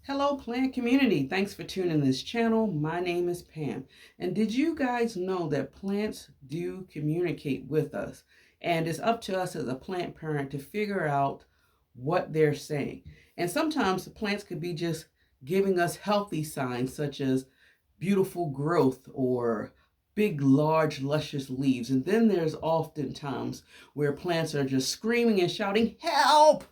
Hello plant community, thanks for tuning in this channel. My name is Pam, and did you guys know that plants do communicate with us? And it's up to us as a plant parent to figure out what they're saying. And sometimes the plants could be just giving us healthy signs such as beautiful growth or big, large, luscious leaves. And then there's often times where plants are just screaming and shouting, "Help!"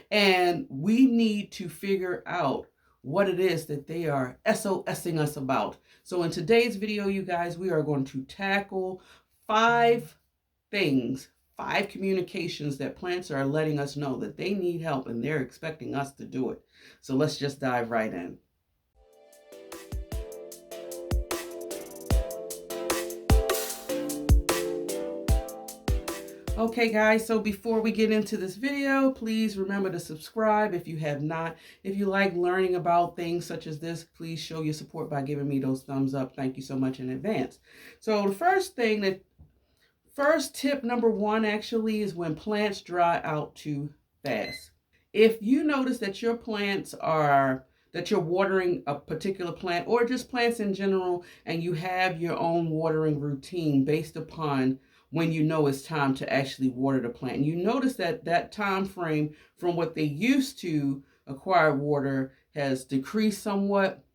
And we need to figure out what it is that they are SOSing us about. So in today's video, you guys, we are going to tackle 5 things, 5 communications that plants are letting us know that they need help and they're expecting us to do it. So let's just dive right in. Okay guys, so before we get into this video, please remember to subscribe if you have not. If you like learning about things such as this, please show your support by giving me those thumbs up. Thank you so much in advance. So the first tip number 1 actually is when plants dry out too fast. If you notice that your plants that you're watering a particular plant or just plants in general, and you have your own watering routine based upon when you know it's time to actually water the plant. And you notice that that time frame from what they used to acquire water has decreased somewhat.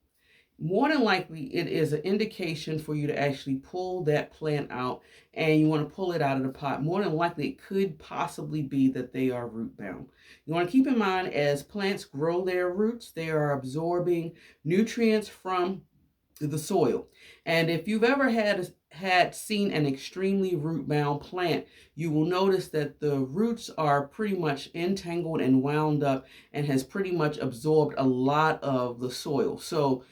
More than likely, it is an indication for you to actually pull that plant out, and you want to pull it out of the pot. More than likely, it could possibly be that they are root bound. You want to keep in mind, as plants grow their roots, they are absorbing nutrients from the soil. And if you've ever had seen an extremely root bound plant, you will notice that the roots are pretty much entangled and wound up and has pretty much absorbed a lot of the soil. So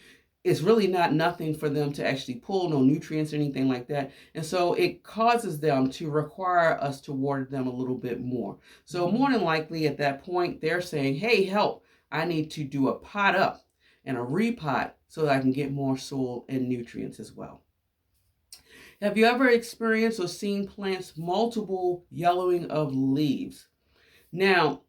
it's really not nothing for them to actually pull, no nutrients or anything like that. And so it causes them to require us to water them a little bit more. So more than likely at that point, they're saying, "Hey, help, I need to do a pot up and a repot so that I can get more soil and nutrients as well." Have you ever experienced or seen plants multiple yellowing of leaves? Now,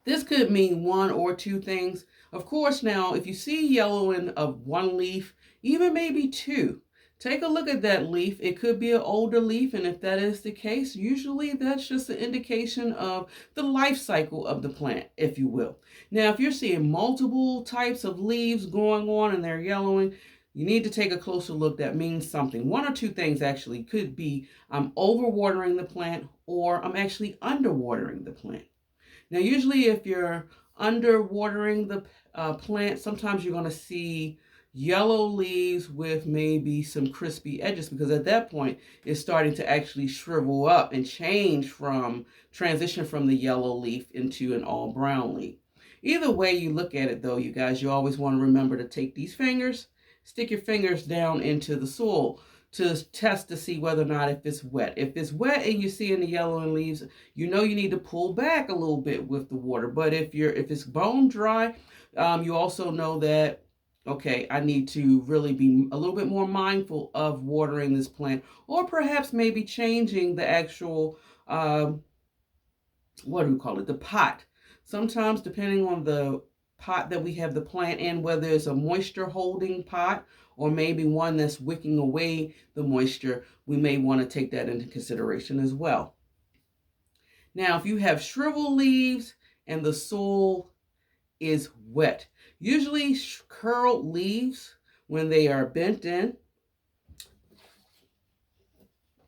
this could mean 1 or 2 things. Of course, now, if you see yellowing of 1 leaf, even maybe 2, take a look at that leaf. It could be an older leaf, and if that is the case, usually that's just an indication of the life cycle of the plant, if you will. Now, if you're seeing multiple types of leaves going on and they're yellowing, you need to take a closer look. That means something. 1 or 2 things actually could be I'm overwatering the plant or I'm actually underwatering the plant. Now, usually if you're underwatering the plant, sometimes you're going to see yellow leaves with maybe some crispy edges, because at that point it's starting to actually shrivel up and transition from the yellow leaf into an all brown leaf. Either way you look at it though, you guys, you always want to remember to take these fingers, stick your fingers down into the soil to test to see whether or not if it's wet. If it's wet and you see in the yellowing leaves, you know you need to pull back a little bit with the water. But if it's bone dry, you also know that, okay, I need to really be a little bit more mindful of watering this plant, or perhaps maybe changing the actual, the pot. Sometimes, depending on the pot that we have the plant in, whether it's a moisture holding pot or maybe one that's wicking away the moisture, we may want to take that into consideration as well. Now, if you have shriveled leaves and the soil is wet, usually curled leaves, when they are bent in,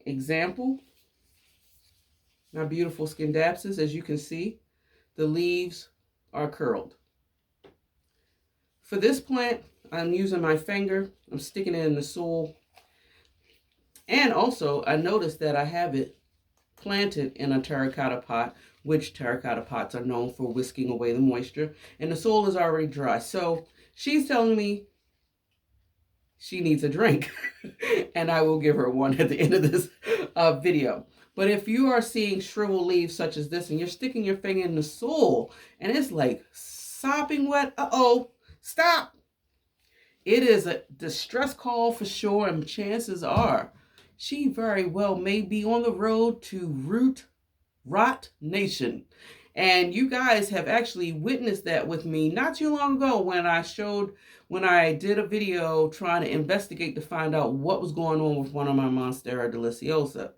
example, my beautiful Scindapsus, as you can see, the leaves are curled. For this plant, I'm using my finger. I'm sticking it in the soil. And also, I noticed that I have it planted in a terracotta pot, which terracotta pots are known for whisking away the moisture. And the soil is already dry. So she's telling me she needs a drink. And I will give her one at the end of this video. But if you are seeing shriveled leaves such as this, and you're sticking your finger in the soil, and it's like sopping wet, stop. It is a distress call for sure, and chances are she very well may be on the road to root rot nation. And you guys have actually witnessed that with me not too long ago when I did a video trying to investigate to find out what was going on with one of my Monstera deliciosa.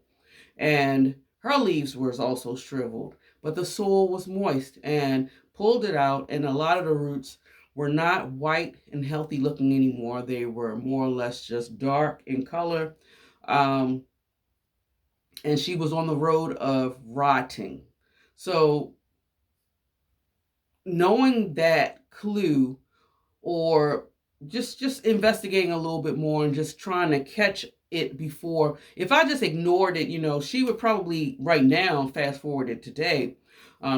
And her leaves was also shriveled, but the soil was moist, and pulled it out, and a lot of the roots were not white and healthy looking anymore. They were more or less just dark in color. Um, and she was on the road of rotting. So knowing that clue, or just investigating a little bit more and just trying to catch it before, if I just ignored it, she would probably right now, fast forwarded today,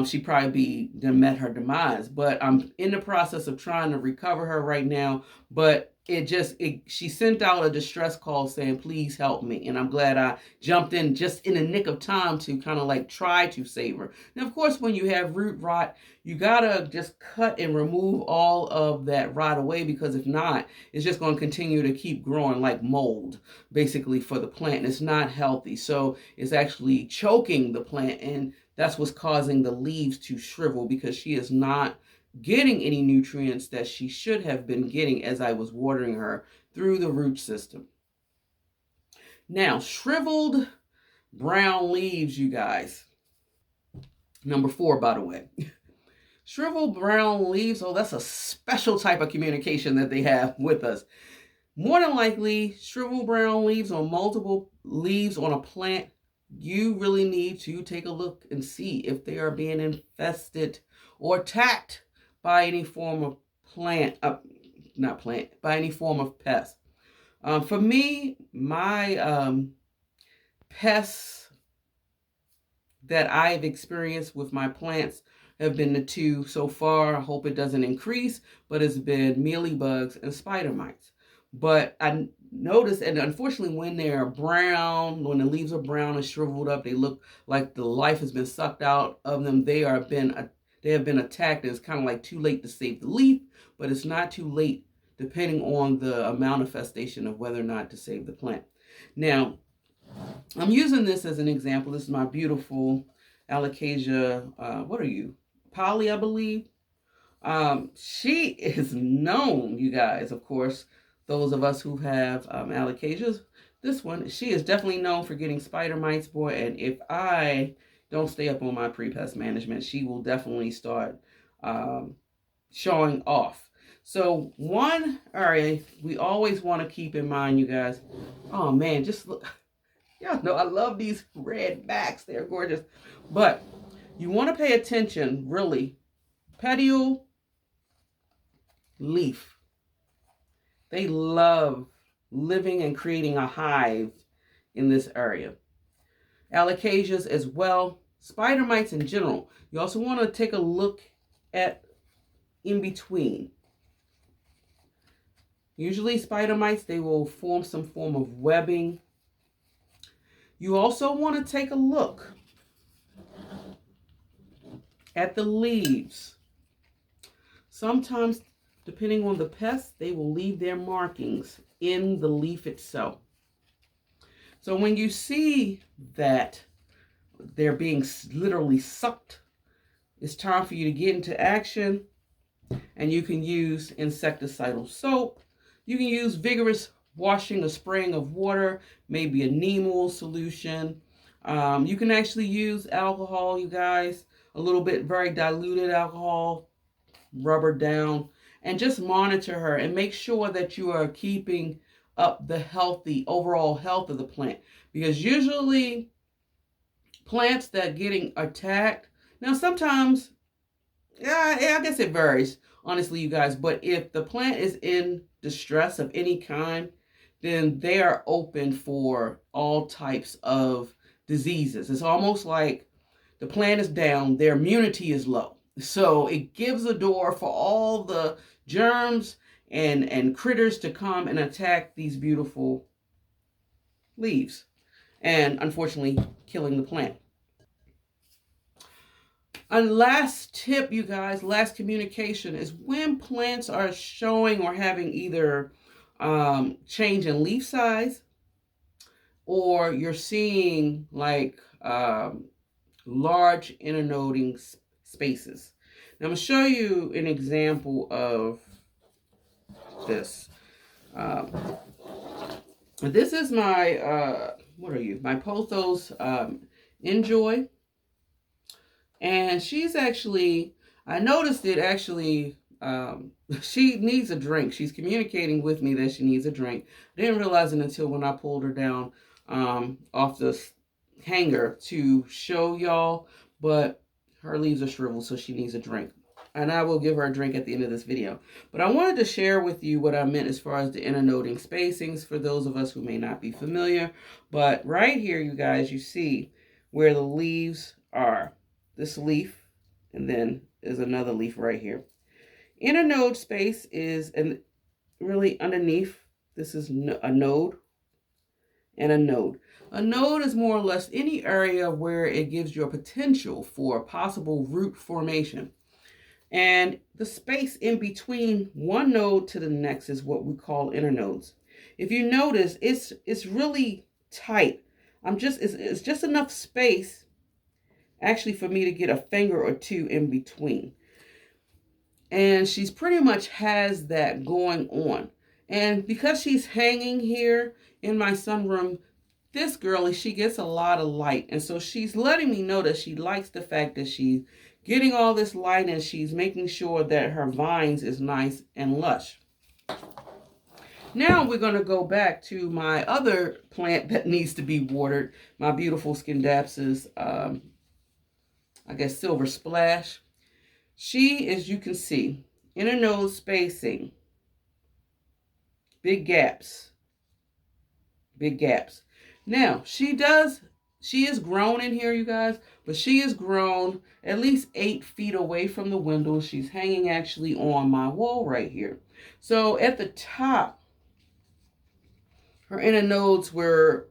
she'd probably be met her demise. But I'm in the process of trying to recover her right now. But she sent out a distress call saying, please help me. And I'm glad I jumped in just in the nick of time to kind of like try to save her. Now, of course, when you have root rot, you gotta just cut and remove all of that rot away, because if not, it's just going to continue to keep growing like mold, basically, for the plant. And it's not healthy. So it's actually choking the plant, and that's what's causing the leaves to shrivel, because she is not getting any nutrients that she should have been getting as I was watering her through the root system. Now, shriveled brown leaves, you guys. Number 4, by the way. Shriveled brown leaves, oh, that's a special type of communication that they have with us. More than likely, shriveled brown leaves on multiple leaves on a plant, you really need to take a look and see if they are being infested or attacked by any form of by any form of pest. For me, my pests that I've experienced with my plants have been the 2 so far. I hope it doesn't increase, but it's been mealybugs and spider mites. But I noticed, and unfortunately, when they're brown, when the leaves are brown and shriveled up, they look like the life has been sucked out of them. They have been attacked. It's kind of like too late to save the leaf, but it's not too late depending on the amount of infestation of whether or not to save the plant. Now, I'm using this as an example. This is my beautiful Alocasia, what are you? Polly, I believe. She is known, you guys, of course, those of us who have alocasias. This one, she is definitely known for getting spider mites, boy. And if I don't stay up on my pre-pest management, she will definitely start showing off. So one area we always want to keep in mind, you guys. Oh man, just look. Y'all know I love these red backs. They're gorgeous. But you want to pay attention, really. Petiole, leaf. They love living and creating a hive in this area. Alocasias as well. Spider mites in general. You also want to take a look at in between. Usually spider mites, they will form some form of webbing. You also want to take a look at the leaves. Sometimes, depending on the pest, they will leave their markings in the leaf itself. So when you see that they're being literally sucked, it's time for you to get into action, and you can use insecticidal soap. You can use vigorous washing or spraying of water, maybe a Nemo solution. You can actually use alcohol, you guys, a little bit very diluted alcohol, rub her down, and just monitor her and make sure that you are keeping up the overall health of the plant. Because usually plants that getting attacked, now sometimes, yeah, I guess it varies, honestly, you guys, but if the plant is in distress of any kind, then they are open for all types of diseases. It's almost like the plant is down, their immunity is low. So it gives a door for all the germs and critters to come and attack these beautiful leaves, and unfortunately killing the plant. And last tip, you guys, last communication is when plants are showing or having either change in leaf size, or you're seeing like large internoding spaces. Now I'm going to show you an example of this. This is my, what are you? My Pothos Enjoy. And she's actually, I noticed it actually, she needs a drink. She's communicating with me that she needs a drink. I didn't realize it until when I pulled her down off the hanger to show y'all, but her leaves are shriveled, so she needs a drink. And I will give her a drink at the end of this video. But I wanted to share with you what I meant as far as the internoding spacings for those of us who may not be familiar. But right here, you guys, you see where the leaves are. This leaf, and then there's another leaf right here. Internode space is really underneath. This is a node and a node. A node is more or less any area where it gives you a potential for possible root formation. And the space in between one node to the next is what we call internodes. If you notice, it's really tight. It's just enough space actually for me to get a finger or two in between. And she's pretty much has that going on. And because she's hanging here in my sunroom, this girlie, she gets a lot of light. And so she's letting me know that she likes the fact that she's getting all this light and she's making sure that her vines is nice and lush. Now we're going to go back to my other plant that needs to be watered. My beautiful Scindapsus, I guess Silver Splash. She, as you can see, internode spacing, big gaps, big gaps. Now, she is grown in here, you guys, but she is grown at least 8 feet away from the window. She's hanging actually on my wall right here. So at the top, her internodes were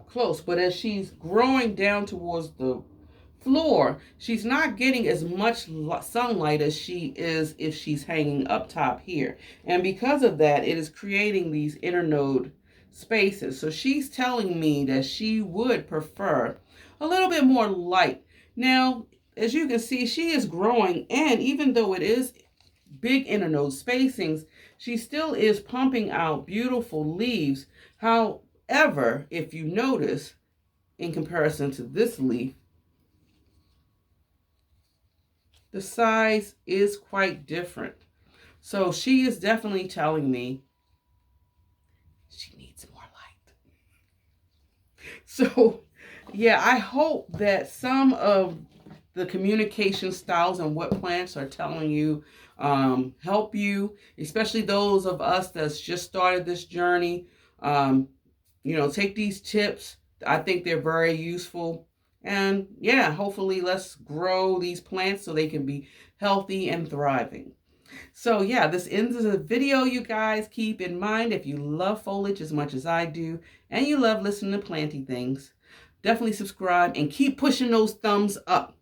close, but as she's growing down towards the floor, she's not getting as much sunlight as she is if she's hanging up top here. And because of that, it is creating these internode spaces. So she's telling me that she would prefer a little bit more light. Now, as you can see, she is growing, and even though it is big internode spacings, she still is pumping out beautiful leaves. However, if you notice, in comparison to this leaf, the size is quite different. So she is definitely telling me she needs more light. So yeah, I hope that some of the communication styles and what plants are telling you help you, especially those of us that's just started this journey. Take these tips. I think they're very useful. And yeah, hopefully let's grow these plants so they can be healthy and thriving. So yeah, this ends the video, you guys. Keep in mind, if you love foliage as much as I do, and you love listening to planty things, definitely subscribe and keep pushing those thumbs up.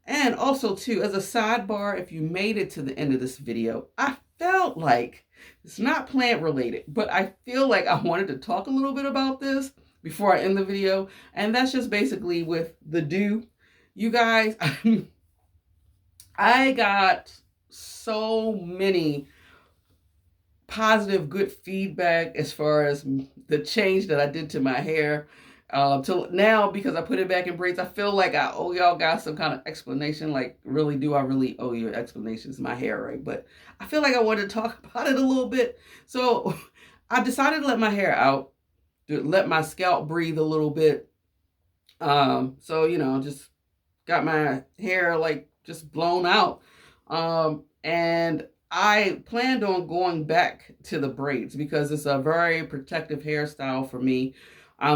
And also too, as a sidebar, if you made it to the end of this video, I felt like it's not plant related, but I feel like I wanted to talk a little bit about this before I end the video. And that's just basically with the dew. You guys, I got so many positive, good feedback as far as the change that I did to my hair. Till now, because I put it back in braids, I feel like I owe y'all guys some kind of explanation. Like, really, do I really owe you an explanation? It's my hair, right? But I feel like I wanted to talk about it a little bit. So I decided to let my hair out, to let my scalp breathe a little bit. So, just got my hair like just blown out. And I planned on going back to the braids because it's a very protective hairstyle for me. I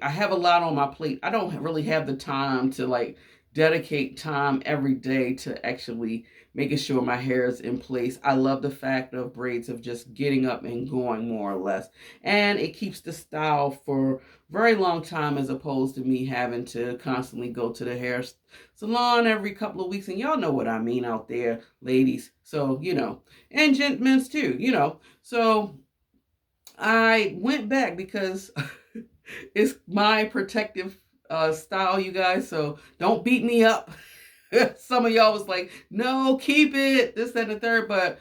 have a lot on my plate. I don't really have the time to dedicate time every day to actually making sure my hair is in place. I love the fact of braids of just getting up and going more or less. And it keeps the style for a very long time as opposed to me having to constantly go to the hair salon every couple of weeks. And y'all know what I mean out there, ladies. So, and gentlemen too, So I went back because it's my protective style, you guys. So don't beat me up Some of y'all was like, no, keep it, this, that, and the third. But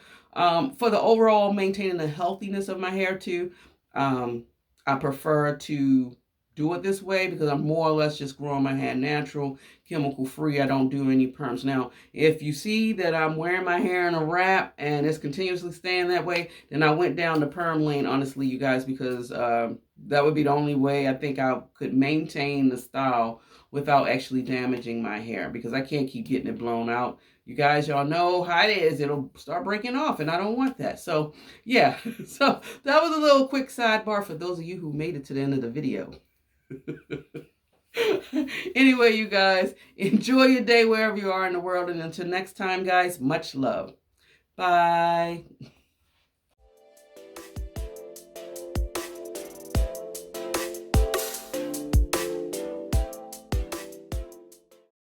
for the overall maintaining the healthiness of my hair too, I prefer to do it this way because I'm more or less just growing my hair natural, chemical free. I don't do any perms. Now, if you see that I'm wearing my hair in a wrap and it's continuously staying that way, then I went down the perm lane, honestly, you guys, because that would be the only way I think I could maintain the style without actually damaging my hair, because I can't keep getting it blown out. You guys, y'all know how it is. It'll start breaking off, and I don't want that. So, yeah. So, that was a little quick sidebar for those of you who made it to the end of the video. Anyway, you guys, enjoy your day wherever you are in the world. And until next time, guys, much love. Bye.